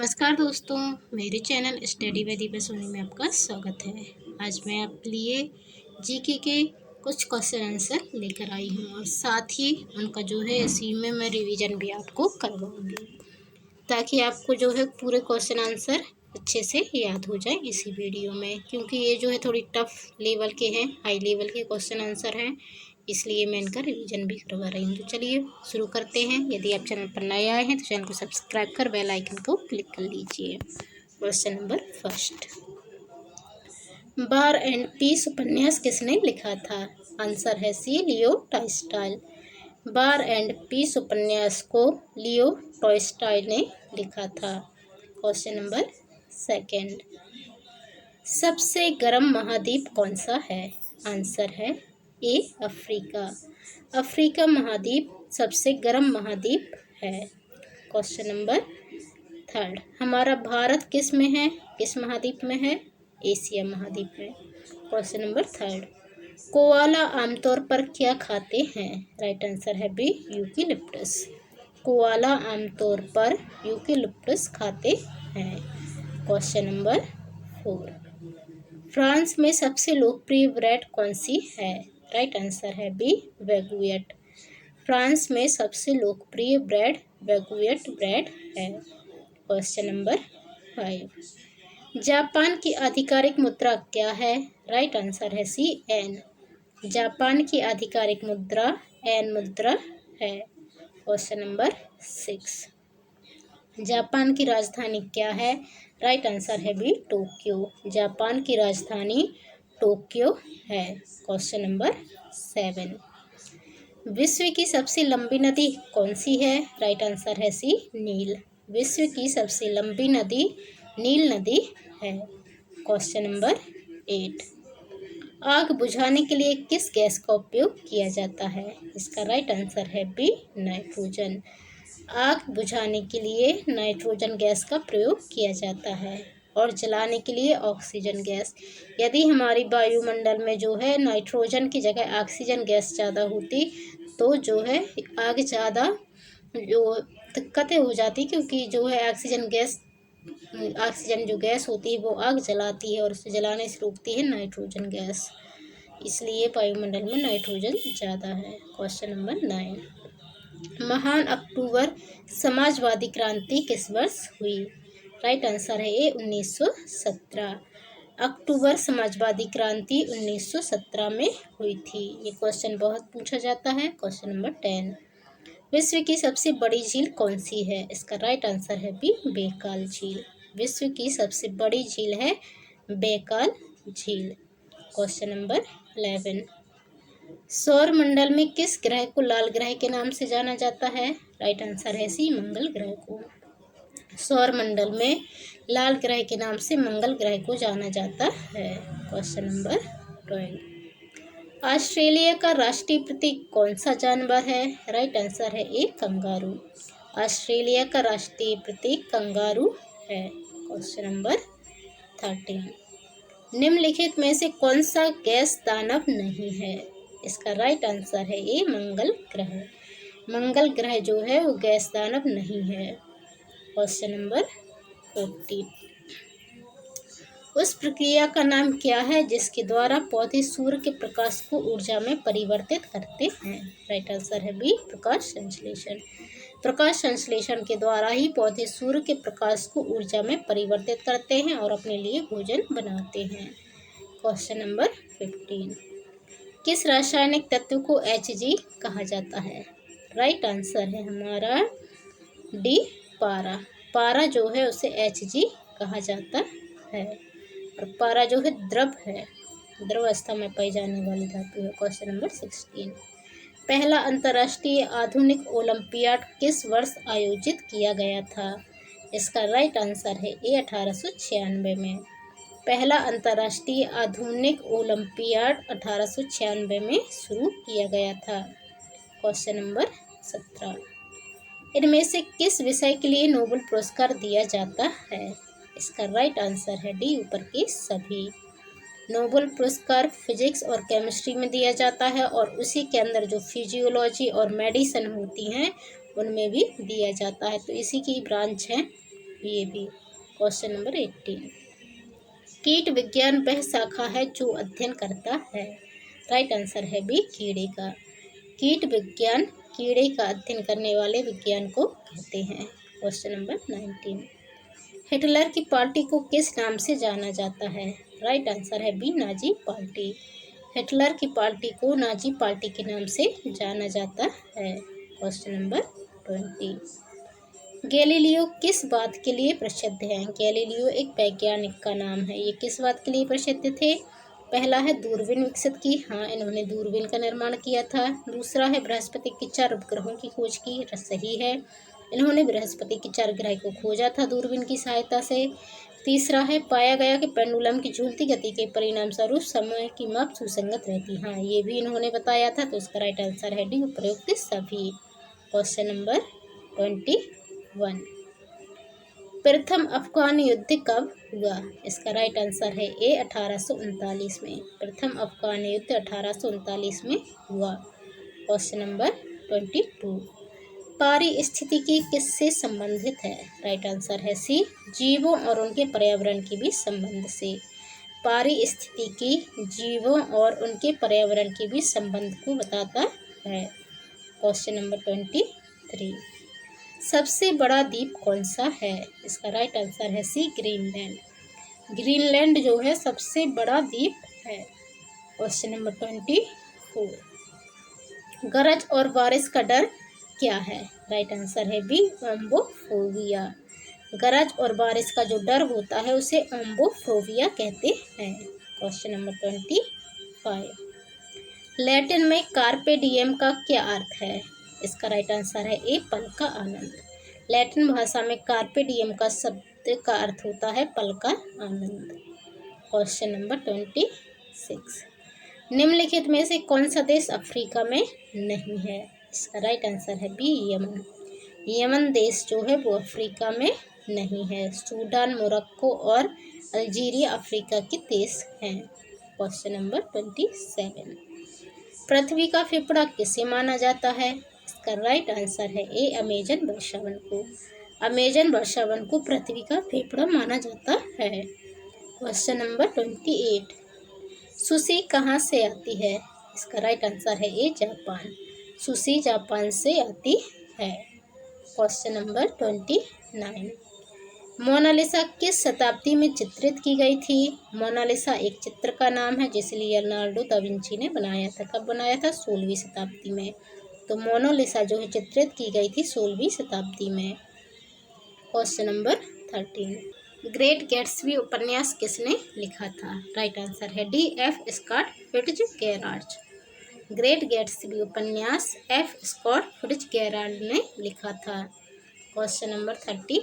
नमस्कार दोस्तों, मेरे channel study with Deepa Soni में आपका स्वागत है। आज मैं आपके लिए जीके के कुछ क्वेश्चन आंसर लेकर आई हूँ और साथ ही उनका जो है इसी में मैं रिवीजन भी आपको करवाऊँगी, ताकि आपको जो है पूरे क्वेश्चन आंसर अच्छे से याद हो जाए इसी वीडियो में। क्योंकि ये जो है थोड़ी टफ लेवल के हैं, हाई लेवल के क्वेश्चन आंसर हैं, इसलिए मैं इनका रिवीजन भी करवा रही हूँ। तो चलिए शुरू करते हैं। यदि आप चैनल पर नए आए हैं तो चैनल को सब्सक्राइब कर बेल आइकन को क्लिक कर लीजिए। Question number first, war and peace उपन्यास किसने लिखा था? आंसर है C, Leo Tolstoy. War and peace उपन्यास को लियो टॉल्स्टॉय ने लिखा था। क्वेश्चन नंबर सेकंड, सबसे गर्म महाद्वीप कौन सा है? आंसर है ए, अफ्रीका। अफ्रीका महाद्वीप सबसे गर्म महाद्वीप है। क्वेश्चन नंबर थर्ड, हमारा भारत किस में है, किस महाद्वीप में है? एशिया महाद्वीप में। क्वेश्चन नंबर थर्ड, कोआला आमतौर पर क्या खाते हैं? राइट आंसर है बी, यूकेलिप्टस। कोआला आमतौर पर यूकेलिप्टस खाते हैं। क्वेश्चन नंबर फोर, फ्रांस में सबसे लोकप्रिय ब्रेड कौन सी है? राइट आंसर है बी, बैगुएट। फ्रांस में सबसे लोकप्रिय ब्रेड बैगुएट ब्रेड है। क्वेश्चन नंबर 5, जापान की आधिकारिक मुद्रा क्या है? राइट आंसर है सी, एन। जापान की आधिकारिक मुद्रा एन मुद्रा है। क्वेश्चन नंबर 6, जापान की राजधानी क्या है? राइट आंसर है बी, टोक्यो। जापान की राजधानी टोक्यो है। क्वेश्चन नंबर 7, विश्व की सबसे लंबी नदी कौन सी है? राइट आंसर है सी, नील। विश्व की सबसे लंबी नदी नील नदी है। क्वेश्चन नंबर 8, आग बुझाने के लिए किस गैस का उपयोग किया जाता है? इसका राइट आंसर है बी, नाइट्रोजन। आग बुझाने के लिए नाइट्रोजन गैस का प्रयोग किया जाता है और जलाने के लिए ऑक्सीजन गैस। यदि हमारी वायुमंडल में जो है नाइट्रोजन की जगह ऑक्सीजन गैस ज़्यादा होती तो जो है आग ज़्यादा जो दिक्कतें हो जाती, क्योंकि जो है ऑक्सीजन जो गैस होती है वो आग जलाती है और उसे जलाने से रोकती है नाइट्रोजन गैस, इसलिए वायुमंडल में नाइट्रोजन ज़्यादा है। क्वेश्चन नंबर 9, महान अक्टूबर समाजवादी क्रांति किस वर्ष हुई? राइट आंसर है ए, 1917। अक्टूबर समाजवादी क्रांति 1917 में हुई थी। ये क्वेश्चन बहुत पूछा जाता है। क्वेश्चन नंबर 10, विश्व की सबसे बड़ी झील कौन सी है? इसका राइट आंसर है बी, बैकाल झील। विश्व की सबसे बड़ी झील है बैकाल झील। क्वेश्चन नंबर 11, सौर मंडल में किस ग्रह को लाल ग्रह के नाम से जाना जाता है? राइट आंसर है सी, मंगल ग्रह को। सौर मंडल में लाल ग्रह के नाम से मंगल ग्रह को जाना जाता है। क्वेश्चन नंबर 12, ऑस्ट्रेलिया का राष्ट्रीय प्रतीक कौन सा जानवर है? राइट आंसर है ए, कंगारू। ऑस्ट्रेलिया का राष्ट्रीय प्रतीक कंगारू है। क्वेश्चन नंबर 13, निम्नलिखित में से कौन सा गैस दानव नहीं है? इसका राइट आंसर है ए, मंगल ग्रह। मंगल ग्रह जो है वो गैस दानव नहीं है। क्वेश्चन नंबर 14, उस प्रक्रिया का नाम क्या है जिसके द्वारा पौधे सूर्य के प्रकाश को ऊर्जा में परिवर्तित करते हैं? राइट आंसर है बी, प्रकाश संश्लेषण। प्रकाश संश्लेषण के द्वारा ही पौधे सूर्य के प्रकाश को ऊर्जा में परिवर्तित करते हैं और अपने लिए भोजन बनाते हैं। क्वेश्चन नंबर 15, किस रासायनिक तत्व को Hg कहा जाता है? राइट आंसर है हमारा डी, पारा। पारा जो है उसे Hg कहा जाता है और पारा जो है द्रव है, द्रव अवस्था में पाई जाने वाली धातु है। क्वेश्चन नंबर 16, पहला अंतर्राष्ट्रीय आधुनिक ओलंपियाड किस वर्ष आयोजित किया गया था? इसका राइट आंसर है ए, 1896 में। पहला अंतर्राष्ट्रीय आधुनिक ओलंपियाड 1896 में शुरू किया गया था। क्वेश्चन नंबर 17, इनमें से किस विषय के लिए नोबेल पुरस्कार दिया जाता है? इसका राइट आंसर है डी, ऊपर के सभी। नोबेल पुरस्कार फिजिक्स और केमिस्ट्री में दिया जाता है और उसी के अंदर जो फिजियोलॉजी और मेडिसिन होती हैं उनमें भी दिया जाता है, तो इसी की ब्रांच है ये भी। क्वेश्चन नंबर 18, कीट विज्ञान वह शाखा है जो अध्ययन करता है। राइट आंसर है बी, कीड़े का। कीट विज्ञान कीड़े का अध्ययन करने वाले विज्ञान को कहते हैं। क्वेश्चन नंबर 19, हिटलर की पार्टी को किस नाम से जाना जाता है। राइट आंसर है बी, नाजी पार्टी। हिटलर की पार्टी को नाजी पार्टी के नाम से जाना जाता है। क्वेश्चन नंबर 20, गैलीलियो किस बात के लिए प्रसिद्ध हैं। गैलीलियो एक वैज्ञानिक का नाम है। ये किस बात के लिए प्रसिद्ध थे। पहला है दूरबीन विकसित की, हाँ इन्होंने दूरबीन का निर्माण किया था। दूसरा है बृहस्पति के 4 उपग्रहों की खोज की, सही है, इन्होंने बृहस्पति के 4 ग्रह को खोजा था दूरबीन की सहायता से। तीसरा है पाया गया कि पेंडुलम की झूलती गति के परिणाम स्वरूप समय की माप सुसंगत रहती, हाँ ये भी इन्होंने बताया था। तो इसका राइट आंसर है डी, उपरोक्त सभी। क्वेश्चन नंबर 21, प्रथम अफगान युद्ध कब हुआ। इसका राइट आंसर है ए, 1839 में। प्रथम अफगान युद्ध 1839 में हुआ। क्वेश्चन नंबर 22, पारिस्थितिकी किससे संबंधित है। राइट आंसर है सी, जीवों और उनके पर्यावरण के बीच संबंध से। पारिस्थितिकी जीवों और उनके पर्यावरण के बीच संबंध को बताता है। क्वेश्चन नंबर 23, सबसे बड़ा द्वीप कौन सा है। इसका राइट आंसर है सी, ग्रीनलैंड। ग्रीनलैंड जो है सबसे बड़ा द्वीप है। क्वेश्चन नंबर 24, गरज और बारिश का डर क्या है। राइट आंसर है बी, ओम्बोफोबिया। गरज और बारिश का जो डर होता है उसे ओम्बोफोबिया कहते हैं। क्वेश्चन नंबर 25, लैटिन में कार्पे डिएम का क्या अर्थ है। इसका राइट आंसर है ए, पल का आनंद। लैटिन भाषा में कार्पे डिएम का शब्द का अर्थ होता है पल का आनंद। क्वेश्चन नंबर 26, निम्नलिखित में से कौन सा देश अफ्रीका में नहीं है। इसका राइट आंसर है बी, यमन। यमन देश जो है वो अफ्रीका में नहीं है। सूडान, मोरक्को और अल्जीरिया अफ्रीका के देश हैं। क्वेश्चन नंबर 27, पृथ्वी का फेफड़ा किसे माना जाता है। इसका राइट आंसर है ए, अमेजन वर्षावन को। अमेजन वर्षावन को पृथ्वी का फेफड़ा माना जाता है। क्वेश्चन नंबर 28, सुशी कहाँ से आती है। इसका राइट आंसर है ए, जापान। सुशी जापान से आती है। क्वेश्चन नंबर 29, मोनालिसा किस शताब्दी में चित्रित की गई थी। मोनालिसा एक चित्र का नाम है जिसे लियोनार्डो दा विंची ने बनाया था। कब बनाया था, 16वीं शताब्दी में। तो मोनालिसा जो है चित्रित की गई थी 16वीं शताब्दी में। क्वेश्चन नंबर 13, ग्रेट गैट्सबी उपन्यास किसने लिखा था। राइट आंसर है D, F Scott Fitzgerald. Great Gatsby उपन्यास एफ स्कॉट फिट्जगेराल्ड ने लिखा था। क्वेश्चन नंबर 31,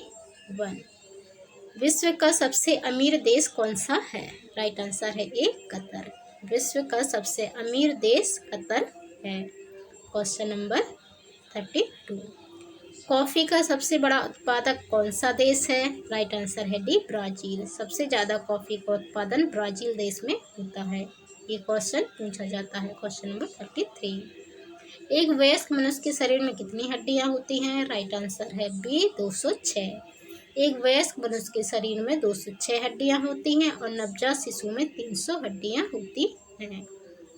विश्व का सबसे अमीर देश कौन सा है। राइट आंसर है ए, कतर। विश्व का सबसे अमीर देश कतर है। क्वेश्चन नंबर 32, कॉफ़ी का सबसे बड़ा उत्पादक कौन सा देश है। राइट आंसर है डी, ब्राज़ील। सबसे ज़्यादा कॉफ़ी का उत्पादन ब्राज़ील देश में होता है। ये क्वेश्चन पूछा जाता है। क्वेश्चन नंबर 33, एक वयस्क मनुष्य के शरीर में कितनी हड्डियां होती हैं। राइट आंसर है बी, 206। एक वयस्क मनुष्य के शरीर में 206 हड्डियां होती हैं और नवजात शिशु में 300 हड्डियां होती हैं।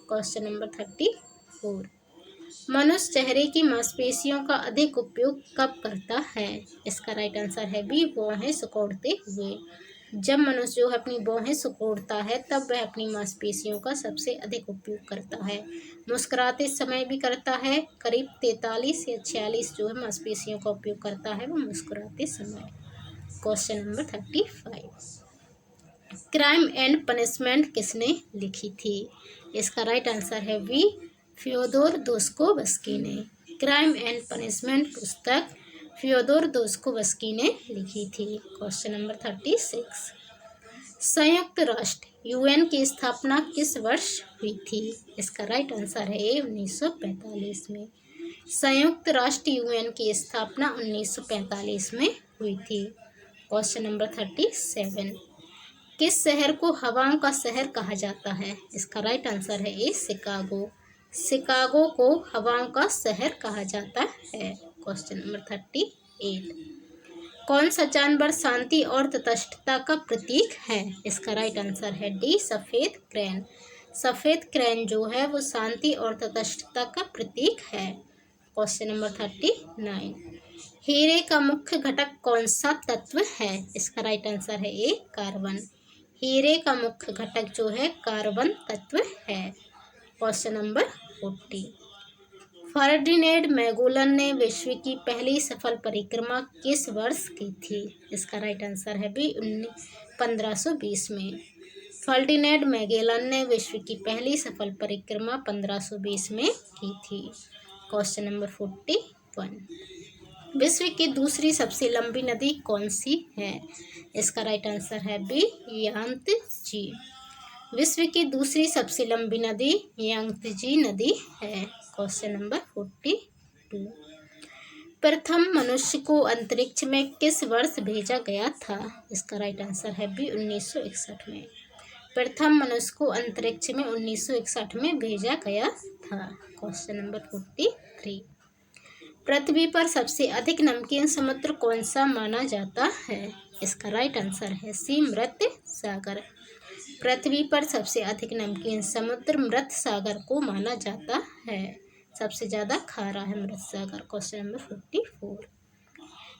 क्वेश्चन नंबर 34, मनुष्य चेहरे की मांसपेशियों का अधिक उपयोग कब करता है। इसका राइट आंसर है बी, भौहें सिकोड़ते हुए। जब मनुष्य जो है अपनी भौहें सिकोड़ता है तब वह अपनी मांसपेशियों का सबसे अधिक उपयोग करता है। मुस्कुराते समय भी करता है। करीब 43 या 46 जो है मांसपेशियों का उपयोग करता है वो मुस्कुराते समय। Question number 35, crime and punishment किसने लिखी थी। इसका राइट आंसर है बी, फ्योदोर दोस्तोयेव्स्की ने। क्राइम एंड पनिशमेंट पुस्तक फ्योदोर दोस्तोयेव्स्की ने लिखी थी। क्वेश्चन नंबर 36, संयुक्त राष्ट्र यूएन की स्थापना किस वर्ष हुई थी। इसका राइट आंसर है ए, 1945 में। संयुक्त राष्ट्र यूएन की स्थापना 1945 में हुई थी। क्वेश्चन नंबर 37, किस शहर को हवाओं का शहर कहा जाता है। इसका राइट आंसर है ए, शिकागो। शिकागो को हवाओं का शहर कहा जाता है। क्वेश्चन नंबर 38, कौन सा जानवर शांति और तटस्थता का प्रतीक है? इसका राइट आंसर है डी, सफ़ेद क्रेन। सफ़ेद क्रेन जो है वो शांति और तटस्थता का प्रतीक है। क्वेश्चन नंबर 39, हीरे का मुख्य घटक कौन सा तत्व है? इसका राइट आंसर है ए, कार्बन। हीरे का मुख्य घटक जो है कार्बन तत्व है। क्वेश्चन नंबर 40, फर्डिनेंड मैगेलन ने विश्व की पहली सफल परिक्रमा किस वर्ष की थी? इसका राइट आंसर है बी, 1520 में। फर्डिनेंड मैगेलन ने विश्व की पहली सफल परिक्रमा 1520 में की थी। क्वेश्चन नंबर 41, विश्व की दूसरी सबसे लंबी नदी कौन सी है? इसका राइट आंसर है बी, यांगत्जे। विश्व की दूसरी सबसे लंबी नदी यांगत्जे नदी है। क्वेश्चन नंबर 42, प्रथम मनुष्य को अंतरिक्ष में किस वर्ष भेजा गया था? इसका राइट आंसर है बी, 1961 में। प्रथम मनुष्य को अंतरिक्ष में 1961 में भेजा गया था। क्वेश्चन नंबर 43, पृथ्वी पर सबसे अधिक नमकीन समुद्र कौन सा माना जाता है? इसका राइट आंसर है सी, मृत सागर। पृथ्वी पर सबसे अधिक नमकीन समुद्र मृत सागर को माना जाता है। सबसे ज़्यादा खारा है मृत सागर। क्वेश्चन नंबर 44,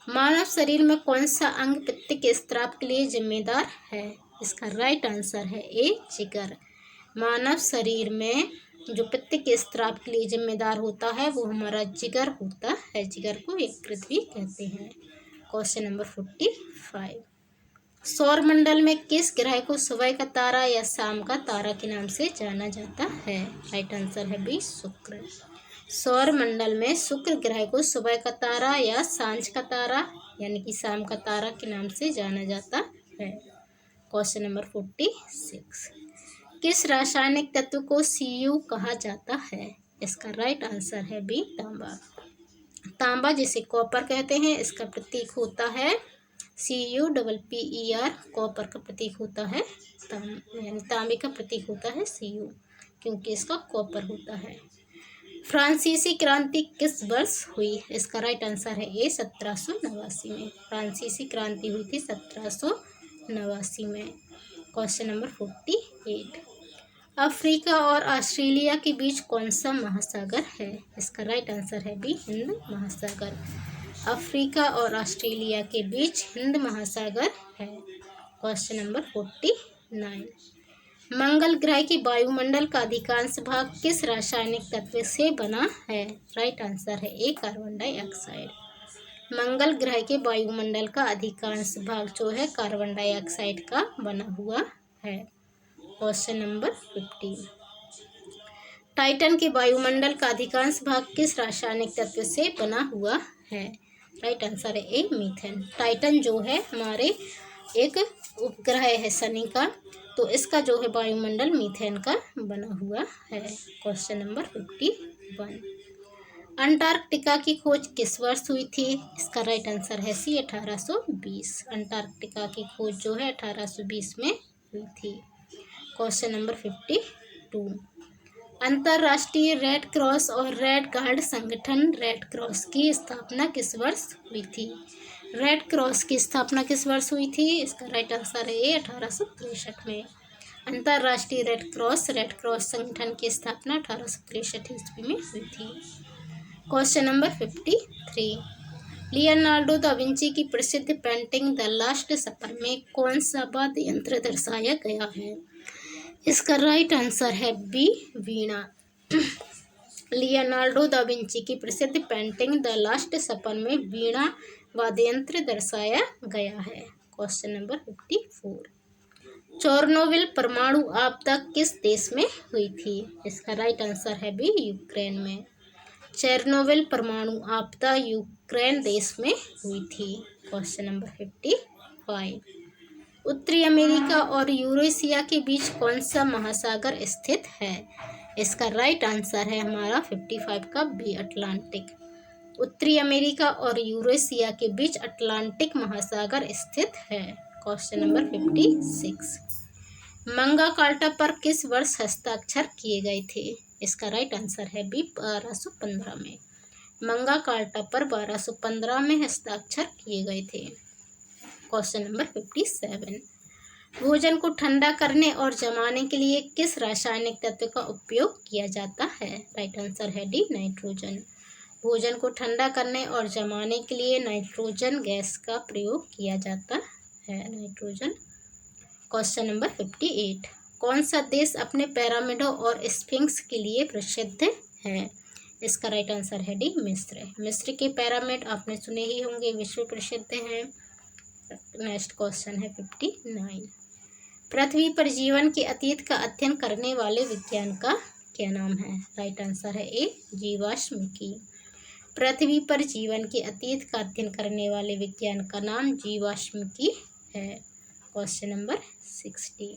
मानव शरीर में कौन सा अंग पित्त के स्त्राव के लिए जिम्मेदार है? इसका राइट आंसर है ए, जिगर। मानव शरीर में जो पित्त के स्त्राव के लिए जिम्मेदार होता है वो हमारा जिगर होता है। जिगर को यकृत भी कहते हैं। क्वेश्चन नंबर 45, सौरमंडल में किस ग्रह को सुबह का तारा या शाम का तारा के नाम से जाना जाता है? राइट आंसर है बी, शुक्र। सौरमंडल में शुक्र ग्रह को सुबह का तारा या सांझ का तारा यानी कि शाम का तारा के नाम से जाना जाता है। क्वेश्चन नंबर 46, किस रासायनिक तत्व को Cu कहा जाता है? इसका राइट आंसर है बी, तांबा। तांबा जिसे कॉपर कहते हैं, इसका प्रतीक होता है Cu, कॉपर का प्रतीक होता है यानी तांबे का प्रतीक होता है Cu, क्योंकि इसका कॉपर होता है। फ्रांसीसी क्रांति किस वर्ष हुई? इसका राइट आंसर है ए, 1789 में। फ्रांसीसी क्रांति हुई थी 1789 में। क्वेश्चन नंबर 48, अफ्रीका और ऑस्ट्रेलिया के बीच कौन सा महासागर है? इसका राइट आंसर है बी, हिंद महासागर। अफ्रीका और ऑस्ट्रेलिया के बीच हिंद महासागर है। क्वेश्चन नंबर 49, मंगल ग्रह के वायुमंडल का अधिकांश भाग किस रासायनिक तत्व से बना है? राइट आंसर है ए, कार्बन डाइऑक्साइड। मंगल ग्रह के वायुमंडल का अधिकांश भाग जो है कार्बन डाइऑक्साइड का बना हुआ है। क्वेश्चन नंबर 50, टाइटन के वायुमंडल का अधिकांश भाग किस रासायनिक तत्व से बना हुआ है? राइट आंसर है ए, मीथेन। टाइटन जो है हमारे एक उपग्रह है शनि का, तो इसका जो है वायुमंडल मीथेन का बना हुआ है। क्वेश्चन नंबर 51, अंटार्कटिका की खोज किस वर्ष हुई थी? इसका राइट आंसर है सी, 1820। अंटार्कटिका की खोज जो है 1820 में हुई थी। क्वेश्चन नंबर 52, अंतर्राष्ट्रीय रेड क्रॉस और रेड गार्ड संगठन रेड क्रॉस की स्थापना किस वर्ष हुई थी? रेड क्रॉस की स्थापना किस वर्ष हुई थी? इसका राइट आंसर है ए, 1863 में। अंतर्राष्ट्रीय रेड क्रॉस संगठन की स्थापना 1863 ईस्वी में हुई थी। Question number 53, Leonardo da Vinci की प्रसिद्ध पेंटिंग द लास्ट सपर में कौन सा वाद्य यंत्र दर्शाया गया है? इसका राइट आंसर है बी, वीणा। लियोनार्डो दा विंची की प्रसिद्ध पेंटिंग द लास्ट सपर में वीणा वाद्य यंत्र दर्शाया गया है। क्वेश्चन नंबर 54, चोर्नोबिल परमाणु आपदा किस देश में हुई थी? इसका राइट आंसर है बी, यूक्रेन में। चेरनोबिल परमाणु आपदा यूक्रेन देश में हुई थी। क्वेश्चन नंबर 55, उत्तरी अमेरिका और यूरेशिया के बीच कौन सा महासागर स्थित है? इसका राइट आंसर है हमारा 55 का बी, अटलांटिक। उत्तरी अमेरिका और यूरेशिया के बीच अटलांटिक महासागर स्थित है। क्वेश्चन नंबर 56, मंगा कार्टा पर किस वर्ष हस्ताक्षर किए गए थे? इसका राइट आंसर है बी, 1215 में। मंगा कार्टा पर 1215 में हस्ताक्षर किए गए थे। क्वेश्चन नंबर 57, भोजन को ठंडा करने और जमाने के लिए किस रासायनिक तत्व का उपयोग किया जाता है? राइट आंसर है डी, नाइट्रोजन। भोजन को ठंडा करने और जमाने के लिए नाइट्रोजन गैस का प्रयोग किया जाता है, नाइट्रोजन। क्वेश्चन नंबर 58, कौन सा देश अपने पिरामिडों और स्फिंक्स के लिए प्रसिद्ध है? इसका राइट आंसर है डी, मिस्र। मिस्र के पिरामिड आपने सुने ही होंगे, विश्व प्रसिद्ध हैं। नेक्स्ट क्वेश्चन है 59, पृथ्वी पर जीवन के अतीत का अध्ययन करने वाले विज्ञान का क्या नाम है? राइट आंसर है ए, जीवाश्मिकी। पृथ्वी पर जीवन के अतीत का अध्ययन करने वाले विज्ञान का नाम जीवाश्मिकी है। क्वेश्चन नंबर 60,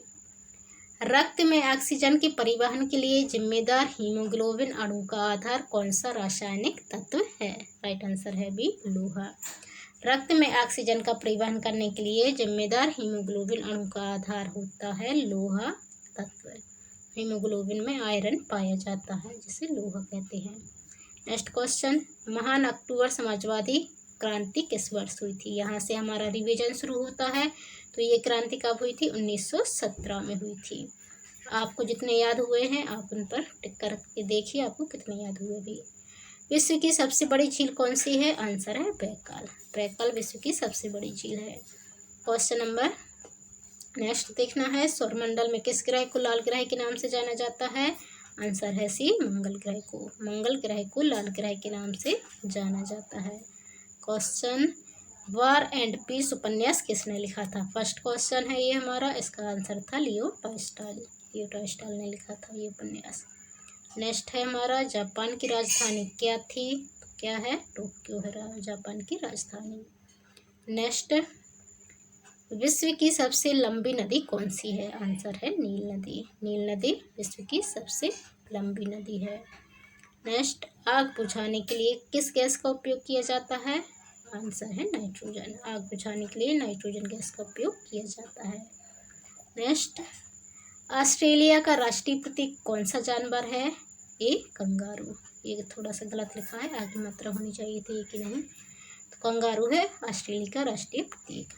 रक्त में ऑक्सीजन के परिवहन के लिए जिम्मेदार हीमोग्लोबिन अणु का आधार कौन सा रासायनिक तत्व है? राइट आंसर है बी, लोहा। रक्त में ऑक्सीजन का परिवहन करने के लिए जिम्मेदार हीमोग्लोबिन अणु का आधार होता है लोहा तत्व। हीमोग्लोबिन में आयरन पाया जाता है, जिसे लोहा कहते हैं। नेक्स्ट क्वेश्चन, महान अक्टूबर समाजवादी क्रांति किस वर्ष हुई थी? यहाँ से हमारा रिवीजन शुरू होता है। तो ये क्रांति कब हुई थी? 1917 में हुई थी। आपको जितने याद हुए हैं आप उन पर टिक करके देखिए, आपको कितने याद हुए भी। विश्व की सबसे बड़ी झील कौन सी है? आंसर है बैकाल। बैकाल विश्व की सबसे बड़ी झील है। क्वेश्चन नंबर नेक्स्ट देखना है, सौरमंडल में किस ग्रह को लाल ग्रह के नाम से जाना जाता है? आंसर है सी, मंगल ग्रह को। मंगल ग्रह को लाल ग्रह के नाम से जाना जाता है। क्वेश्चन, वार एंड पीस उपन्यास किसने लिखा था? फर्स्ट क्वेश्चन है ये हमारा, इसका आंसर था लियो टॉल्स्टॉय। लियो टॉल्स्टॉय ने लिखा था ये उपन्यास। नेक्स्ट है हमारा, जापान की राजधानी क्या थी? क्या है? टोक्यो है जापान की राजधानी। नेक्स्ट, विश्व की सबसे लंबी नदी कौन सी है? आंसर है नील नदी। नील नदी विश्व की सबसे लंबी नदी है। नेक्स्ट, आग बुझाने के लिए किस गैस का उपयोग किया जाता है? आंसर है नाइट्रोजन। आग बुझाने के लिए नाइट्रोजन गैस का उपयोग किया जाता है। नेक्स्ट, ऑस्ट्रेलिया का राष्ट्रीय प्रतीक कौन सा जानवर है? ए, कंगारू। ये थोड़ा सा गलत लिखा है, आगे मात्रा होनी चाहिए थी कि नहीं। तो कंगारू है ऑस्ट्रेलिया का राष्ट्रीय प्रतीक।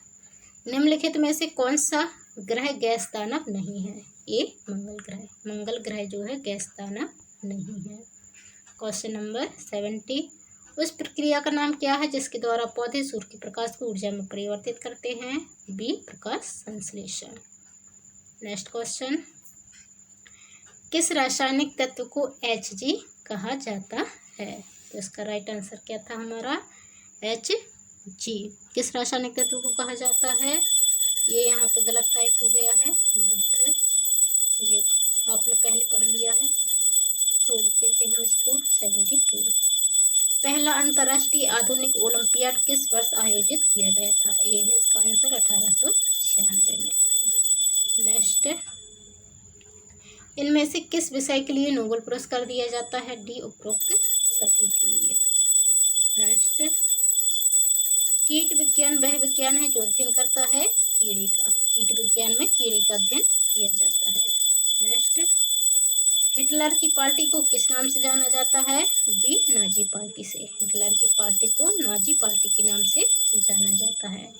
निम्नलिखित में से कौन सा ग्रह गैस दानव नहीं है? ए, मंगल ग्रह। मंगल ग्रह जो है गैस दानव नहीं है। क्वेश्चन नंबर 70, उस प्रक्रिया का नाम क्या है जिसके द्वारा पौधे सूर्य के प्रकाश को ऊर्जा में परिवर्तित करते हैं? बी, प्रकाश संश्लेषण। नेक्स्ट क्वेश्चन, किस रासायनिक तत्व को Hg कहा जाता है? तो इसका राइट आंसर क्या था हमारा? Hg। किस रासायनिक तत्व को कहा जाता है? ये यहाँ पे गलत टाइप हो गया है, बुध। ये आपने पहले पढ़ लिया है, छोड़ देते हैं इसको। 72, पहला अंतर्राष्ट्रीय आधुनिक ओलंपियाड किस वर्ष आयोजित किया गया था? ए है इसका आंसर 1896 में। नेक्स्ट, इनमें से किस विषय के लिए नोबेल पुरस्कार दिया जाता है? डी, उपरोक्त सभी के लिए। नेक्स्ट, कीट विज्ञान वह विज्ञान है जो अध्ययन करता है कीड़े का। कीट विज्ञान में कीड़े का अध्ययन किया जाता है। नेक्स्ट, हिटलर की पार्टी को किस नाम से जाना जाता है? बी, नाजी पार्टी से। हिटलर की पार्टी को नाजी पार्टी के नाम से जाना जाता है।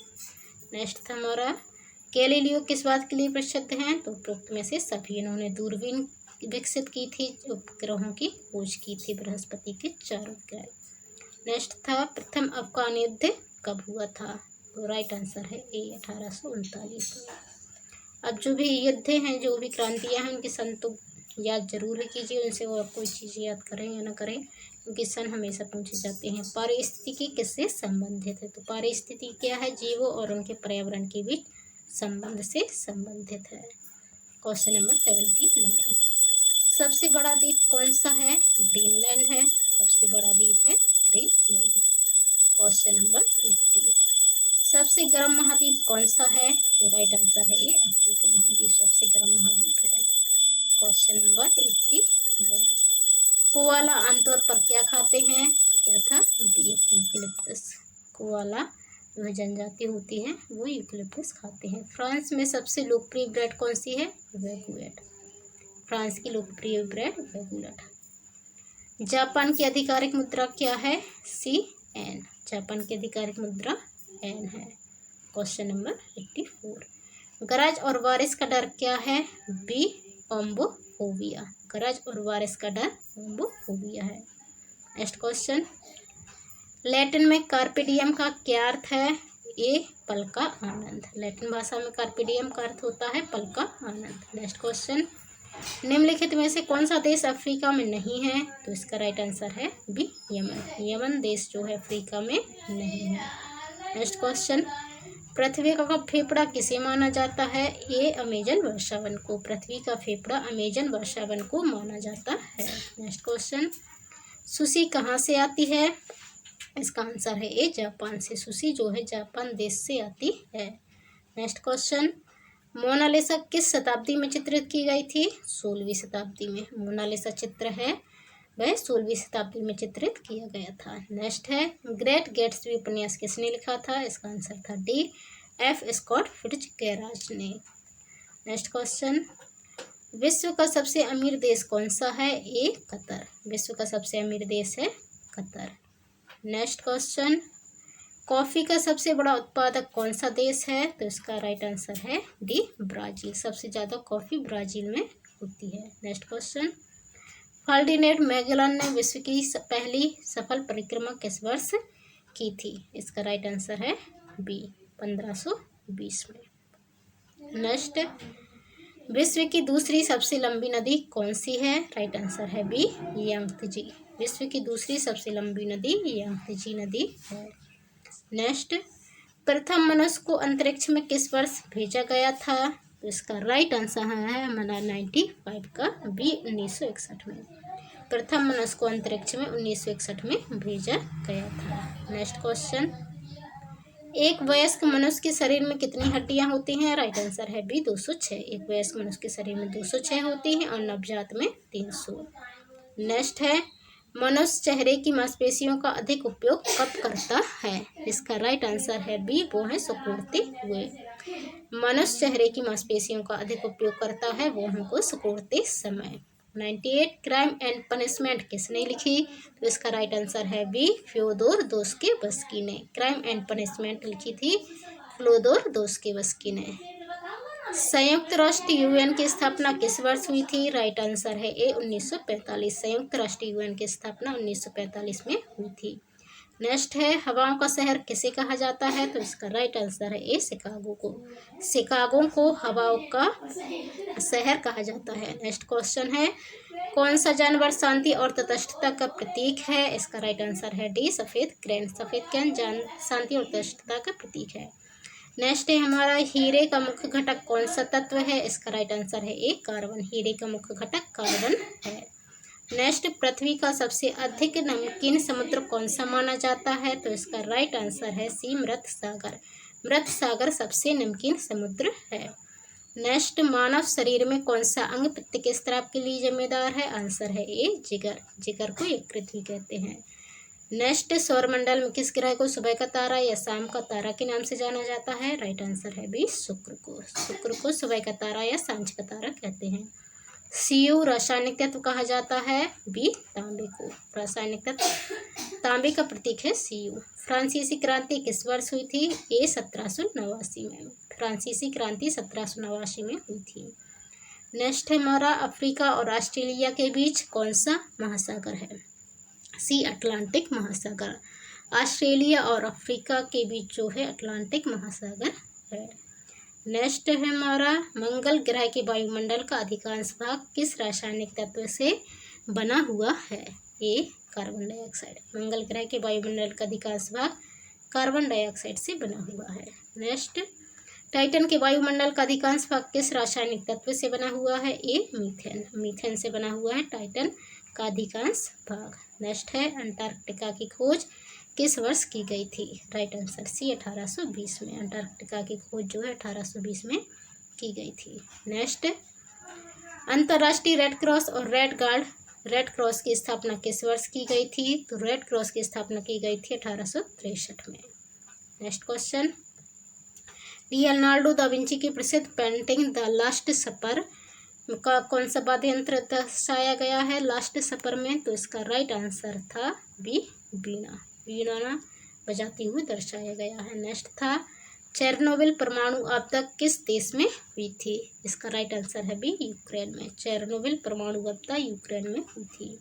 नेक्स्ट था हमारा, गैलीलियो किस बात के लिए प्रसिद्ध हैं? तो उपरोक्त में से सभी। इन्होंने दूरबीन विकसित की थी, उपग्रहों की खोज की थी बृहस्पति के चारों ग्रह। नेक्स्ट था, प्रथम अफगान युद्ध कब हुआ था? तो राइट आंसर है ए, 1839। अब जो भी युद्ध हैं, जो भी क्रांतियाँ हैं, उनके सन तो याद जरूर कीजिए उनसे, और कोई चीज़ याद करें या ना करें, क्योंकि सन हमेशा पूछे जाते हैं। पारिस्थितिकी किससे संबंधित है? तो पारिस्थितिकी क्या है? जीवों और उनके पर्यावरण के बीच संबंध से संबंधित है। क्वेश्चन नंबर 79, सबसे बड़ा द्वीप कौन सा है? ग्रीनलैंड है। सबसे बड़ा द्वीप है ग्रीनलैंड। क्वेश्चन नंबर 80, सबसे गर्म महाद्वीप कौन सा है? तो राइट आंसर है ये, अफ्रीका महाद्वीप सबसे गर्म महाद्वीप है। क्वेश्चन नंबर 81, कोआला आमतौर पर क्या खाते हैं? तो क्या था? B, eucalyptus. कोआला जो जनजाति होती है वो यूकेलिप्टस खाते हैं। फ्रांस में सबसे लोकप्रिय ब्रेड कौन सी है? बैगुएट। फ्रांस की लोकप्रिय ब्रेड बैगुएट। जापान की आधिकारिक मुद्रा क्या है? CN। जापान की आधिकारिक मुद्रा N है। Question number 84। गरज और बारिश का डर क्या है? बी ओम्बोफोबिया। गरज और बारिश का डर ओम्बोफोबिया है। नेक्स्ट क्वेश्चन, लैटिन में कार्पे डियम का क्या अर्थ है? ए पल का आनंद। लैटिन भाषा में कार्पे डियम का अर्थ होता है पल का आनंद। नेक्स्ट क्वेश्चन, निम्नलिखित में से कौन सा देश अफ्रीका में नहीं है? तो इसका राइट आंसर है बी यमन। यमन देश जो है अफ्रीका में नहीं है। नेक्स्ट क्वेश्चन, पृथ्वी का फेफड़ा किसे माना जाता है? ए अमेजन वर्षावन को। पृथ्वी का फेफड़ा अमेजन वर्षावन को माना जाता है। नेक्स्ट क्वेश्चन, सुशी कहाँ से आती है? इसका आंसर है ए जापान से। सुशी जो है जापान देश से आती है। नेक्स्ट क्वेश्चन, मोनालिसा किस शताब्दी में चित्रित की गई थी? 16वीं शताब्दी में। मोनालिसा चित्र है वह 16वीं शताब्दी में चित्रित किया गया था। नेक्स्ट है, ग्रेट गैट्सबी उपन्यास किसने लिखा था? इसका आंसर था डी एफ स्कॉट फिट्जगेराल्ड ने। नेक्स्ट क्वेश्चन, विश्व का सबसे अमीर देश कौन सा है? ए कतर। विश्व का सबसे अमीर देश है कतर। नेक्स्ट क्वेश्चन, कॉफ़ी का सबसे बड़ा उत्पादक कौन सा देश है? तो इसका राइट आंसर है डी ब्राज़ील। सबसे ज़्यादा कॉफ़ी ब्राज़ील में होती है। नेक्स्ट क्वेश्चन, फर्डिनेंड मैगेलन ने विश्व की पहली सफल परिक्रमा किस वर्ष की थी? इसका राइट आंसर है बी 1520 में। नेक्स्ट, विश्व की दूसरी सबसे लंबी नदी कौन सी है? राइट आंसर है बी यांगत्जे। विश्व की दूसरी सबसे लंबी नदी यांगत्जे नदी है। नेक्स्ट, प्रथम मनुष्य को अंतरिक्ष में किस वर्ष भेजा गया था? तो इसका राइट आंसर है हमारा 95 का बी 1961 में। प्रथम मनुष्य को अंतरिक्ष में 1961 में भेजा गया था। नेक्स्ट क्वेश्चन, एक वयस्क मनुष्य के शरीर में कितनी हड्डियां होती हैं? राइट आंसर है बी 206। एक वयस्क मनुष्य के शरीर में 206 होती हैं और नवजात में 300। नेक्स्ट है, मनुष्य चेहरे की मांसपेशियों का अधिक उपयोग कब करता है? इसका राइट आंसर है बी, वो है सिकुड़ते हुए। मनुष्य चेहरे की मांसपेशियों का अधिक उपयोग करता है वो हमको सिकुड़ते समय। 98, क्राइम एंड पनिशमेंट किसने लिखी? तो इसका राइट आंसर है बी, फ्योदोर दोस्तोयेव्स्की ने। क्राइम एंड पनिशमेंट लिखी थी फ्योदोर दोस्तोयेव्स्की ने। संयुक्त राष्ट्र यूएन की स्थापना किस वर्ष हुई थी? राइट आंसर है ए 1945। संयुक्त राष्ट्र यूएन की स्थापना 1945 में हुई थी। नेक्स्ट है, हवाओं का शहर किसे कहा जाता है? तो इसका राइट आंसर है ए शिकागो को। शिकागो को हवाओं का शहर कहा जाता है। नेक्स्ट क्वेश्चन है, कौन सा जानवर शांति और तटस्थता का प्रतीक है? इसका राइट आंसर है डी सफ़ेद क्रेन। सफ़ेद क्रेन शांति और तटस्थता का प्रतीक है। नेक्स्ट है हमारा, हीरे का मुख्य घटक कौन सा तत्व है? इसका राइट आंसर है ए कार्बन। हीरे का मुख्य घटक कार्बन है। नेक्स्ट, पृथ्वी का सबसे अधिक नमकीन समुद्र कौन सा माना जाता है? तो इसका राइट आंसर है सी मृत सागर। मृत सागर सबसे नमकीन समुद्र है। नेक्स्ट, मानव शरीर में कौन सा अंग पित्त के स्राव के लिए जिम्मेदार है? आंसर है ए जिगर। जिगर को यकृत भी कहते हैं। नेक्स्ट, सौरमंडल में किस ग्रह को सुबह का तारा या शाम का तारा के नाम से जाना जाता है? राइट आंसर है बी शुक्र को। शुक्र को सुबह का तारा या सांझ का तारा कहते हैं। Cu रासायनिक तत्व कहा जाता है बी तांबे को। रासायनिक तत्व तांबे का प्रतीक है Cu। फ्रांसीसी क्रांति किस वर्ष हुई थी? ए 1789 में। फ्रांसीसी क्रांति 1789 में हुई थी। नेक्स्ट है हमारा, अफ्रीका और ऑस्ट्रेलिया के बीच कौन सा महासागर है? सी अटलांटिक महासागर। ऑस्ट्रेलिया और अफ्रीका के बीच जो है अटलांटिक महासागर है। नेक्स्ट है हमारा, मंगल ग्रह के वायुमंडल का अधिकांश भाग किस रासायनिक तत्व से बना हुआ है? ए कार्बन डाइऑक्साइड। मंगल ग्रह के वायुमंडल का अधिकांश भाग कार्बन डाइऑक्साइड से बना हुआ है। नेक्स्ट, टाइटन के वायुमंडल का अधिकांश भाग किस रासायनिक तत्व से बना हुआ है? ए मीथेन। मीथेन से बना हुआ है टाइटन का अधिकांश भाग। नेक्स्ट है, अंटार्कटिका की खोज किस वर्ष की गई थी? राइट आंसर सी 1820 में। अंटार्कटिका की खोज जो है 1820 में की गई थी। नेक्स्ट, अंतर्राष्ट्रीय रेड क्रॉस और रेड क्रॉस की स्थापना किस वर्ष की गई थी? तो रेड क्रॉस की स्थापना की गई थी 1863 में। Next question, Leonardo da Vinci की प्रसिद्ध पेंटिंग द लास्ट सपर का कौन सा वाद्य यंत्र दर्शाया गया है लास्ट सपर में? तो इसका राइट आंसर था बी वीणा। वीणा बजाती हुई दर्शाया गया है। नेक्स्ट था, चेरनोबिल परमाणु आपदा किस देश में हुई थी? इसका राइट आंसर है बी, यूक्रेन में। चेरनोबिल परमाणु आपदा यूक्रेन में हुई थी।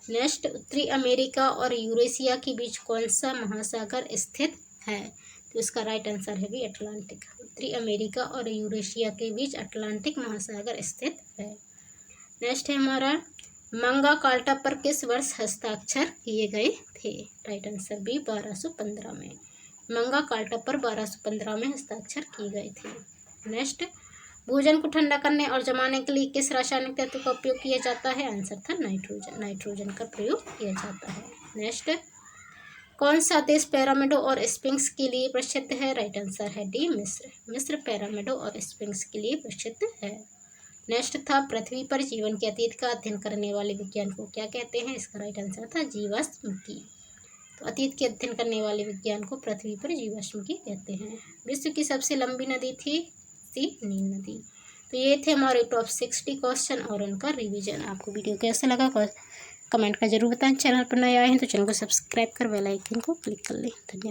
नेक्स्ट, उत्तरी अमेरिका और यूरेशिया के बीच कौन सा महासागर स्थित है? तो इसका राइट आंसर है भी अटलांटिक। उत्तरी अमेरिका और यूरेशिया के बीच अटलांटिक महासागर स्थित है। नेक्स्ट है हमारा, मंगा कार्टा पर किस वर्ष हस्ताक्षर किए गए थे? राइट आंसर बी, 1215 में। मंगा कार्टा पर 1215 में हस्ताक्षर किए गए थे। नेक्स्ट, भोजन को ठंडा करने और जमाने के लिए किस रासायनिक तत्व का उपयोग किया जाता है? आंसर था नाइट्रोजन। नाइट्रोजन का प्रयोग किया जाता है। नेक्स्ट, कौन सा देश पिरामिडों और स्फिंक्स के लिए प्रसिद्ध है? राइट आंसर है डी, मिस्र। मिस्र पिरामिडों और स्फिंक्स के लिए प्रसिद्ध है। नेक्स्ट था, पृथ्वी पर जीवन के अतीत का अध्ययन करने वाले विज्ञान को क्या कहते हैं? इसका राइट आंसर था जीवाश्म की। तो अतीत के अध्ययन करने वाले विज्ञान को पृथ्वी पर जीवाश्म की कहते हैं। विश्व की सबसे लंबी नदी थी नील नदी। तो ये थे हमारे टॉप 60 क्वेश्चन और उनका रिवीजन। आपको वीडियो कैसा लगा कमेंट का जरूर बताएं। चैनल पर नए आए हैं तो चैनल को सब्सक्राइब कर बेल आइकन को क्लिक कर लें। धन्यवाद।